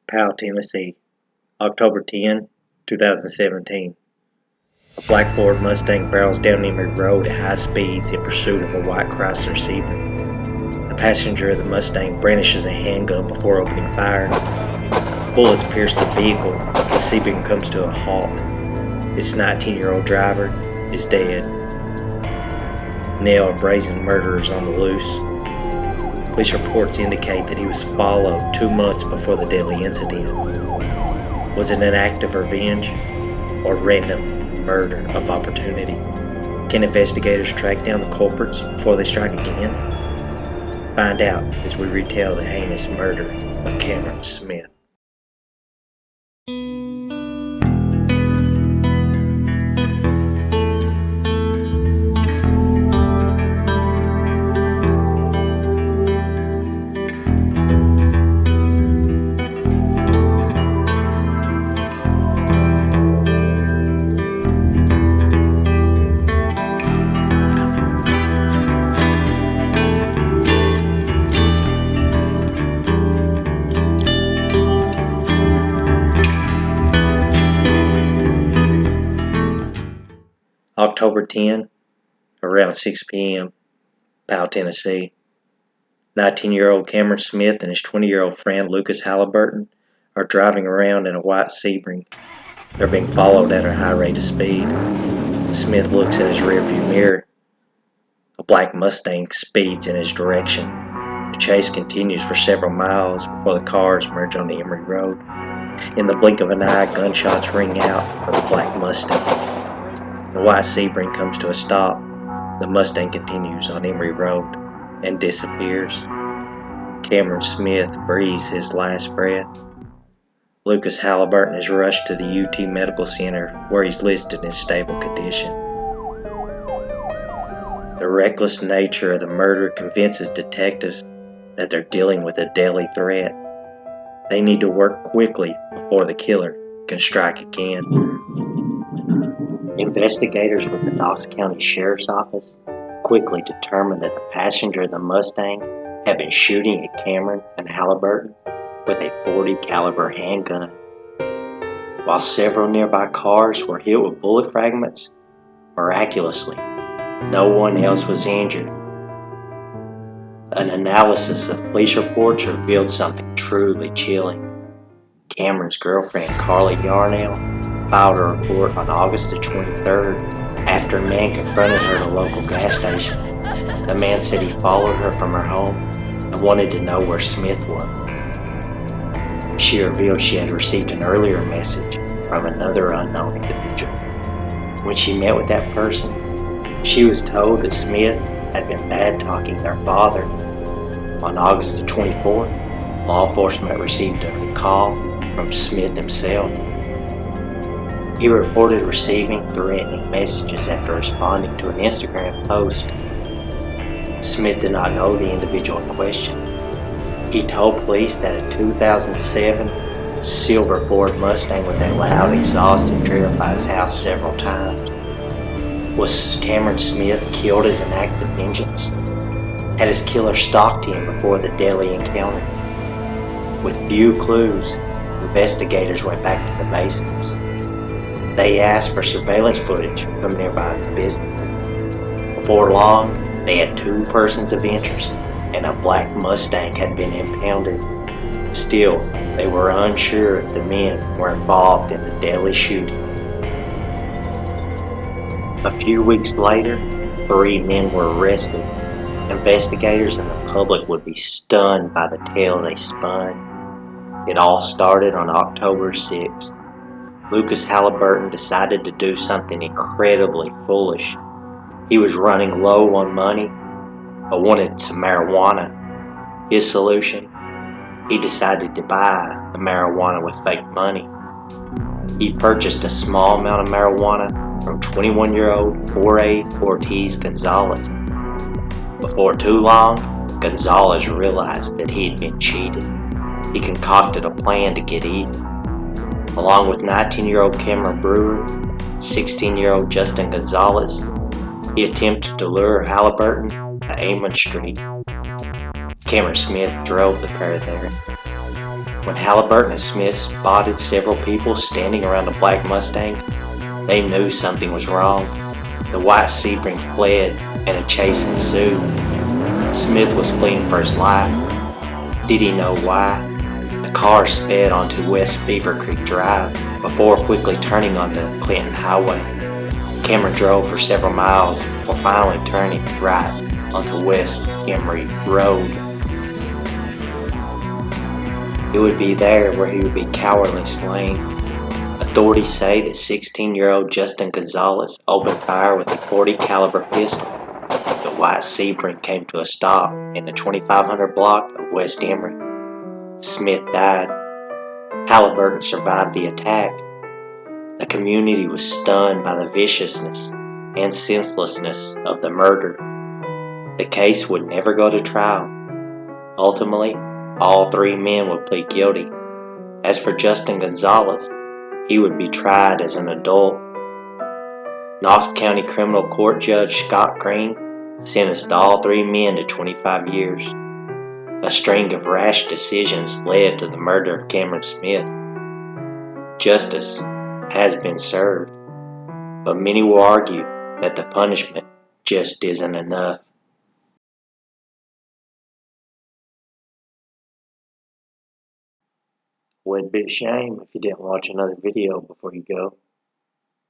Powell, Tennessee, October 10, 2017. A black Ford Mustang barrels down Emory Road at high speeds in pursuit of a white Chrysler Sebring. The passenger of the Mustang brandishes a handgun before opening fire. Bullets pierce the vehicle. The Sebring comes to a halt. Its 19-year-old driver is dead. Now a brazen murderer is on the loose. Police reports indicate that he was followed 2 months before the deadly incident. Was it an act of revenge or random murder of opportunity? Can investigators track down the culprits before they strike again? Find out as we retell the heinous murder of Cameron Smith. October 10, around 6 p.m., Powell, Tennessee. 19-year-old Cameron Smith and his 20-year-old friend Lucas Halliburton are driving around in a white Sebring. They're being followed at a high rate of speed. Smith looks in his rearview mirror. A black Mustang speeds in his direction. The chase continues for several miles before the cars merge on the Emory Road. In the blink of an eye, gunshots ring out from the black Mustang. The white Sebring comes to a stop. The Mustang continues on Emory Road and disappears. Cameron Smith breathes his last breath. Lucas Halliburton is rushed to the UT Medical Center where he's listed in stable condition. The reckless nature of the murder convinces detectives that they're dealing with a deadly threat. They need to work quickly before the killer can strike again. Investigators with the Knox County Sheriff's Office quickly determined that the passenger of the Mustang had been shooting at Cameron and Halliburton with a .40 caliber handgun. While several nearby cars were hit with bullet fragments, miraculously, no one else was injured. An analysis of police reports revealed something truly chilling. Cameron's girlfriend, Carly Yarnell, filed a report on August the 23rd after a man confronted her at a local gas station. The man said he followed her from her home and wanted to know where Smith was. She revealed she had received an earlier message from another unknown individual. When she met with that person, she was told that Smith had been bad-talking their father. On August the 24th, law enforcement received a call from Smith himself. He reported receiving threatening messages after responding to an Instagram post. Smith did not know the individual in question. He told police that a 2007 silver Ford Mustang with a loud exhaust had driven by his house several times. Was Cameron Smith killed as an act of vengeance? Had his killer stalked him before the deadly encounter? With few clues, investigators went back to the basics. They asked for surveillance footage from nearby businesses. Before long, they had 2 persons of interest, and a black Mustang had been impounded. Still, they were unsure if the men were involved in the deadly shooting. A few weeks later, 3 men were arrested. Investigators and the public would be stunned by the tale they spun. It all started on October 6th. Lucas Halliburton decided to do something incredibly foolish. He was running low on money, but wanted some marijuana. His solution? He decided to buy the marijuana with fake money. He purchased a small amount of marijuana from 21-year-old Jorge Ortiz Gonzalez. Before too long, Gonzalez realized that he had been cheated. He concocted a plan to get even. Along with 19-year-old Cameron Brewer and 16-year-old Justin Gonzalez, he attempted to lure Halliburton to Amon Street. Cameron Smith drove the pair there. When Halliburton and Smith spotted several people standing around the black Mustang, they knew something was wrong. The white Sebring fled and a chase ensued. Smith was fleeing for his life. Did he know why? The car sped onto West Beaver Creek Drive before quickly turning on the Clinton Highway. Cameron drove for several miles before finally turning right onto West Emory Road. It would be there where he would be cowardly slain. Authorities say that 16-year-old Justin Gonzalez opened fire with a .40 caliber pistol. The white Sebring came to a stop in the 2500 block of West Emory. Smith died. Halliburton survived the attack. The community was stunned by the viciousness and senselessness of the murder. The case would never go to trial. Ultimately, all three men would plead guilty. As for Justin Gonzalez, he would be tried as an adult. Knox County Criminal Court Judge Scott Green sentenced all three men to 25 years. A string of rash decisions led to the murder of Cameron Smith. Justice has been served, but many will argue that the punishment just isn't enough. Would be a shame if you didn't watch another video before you go.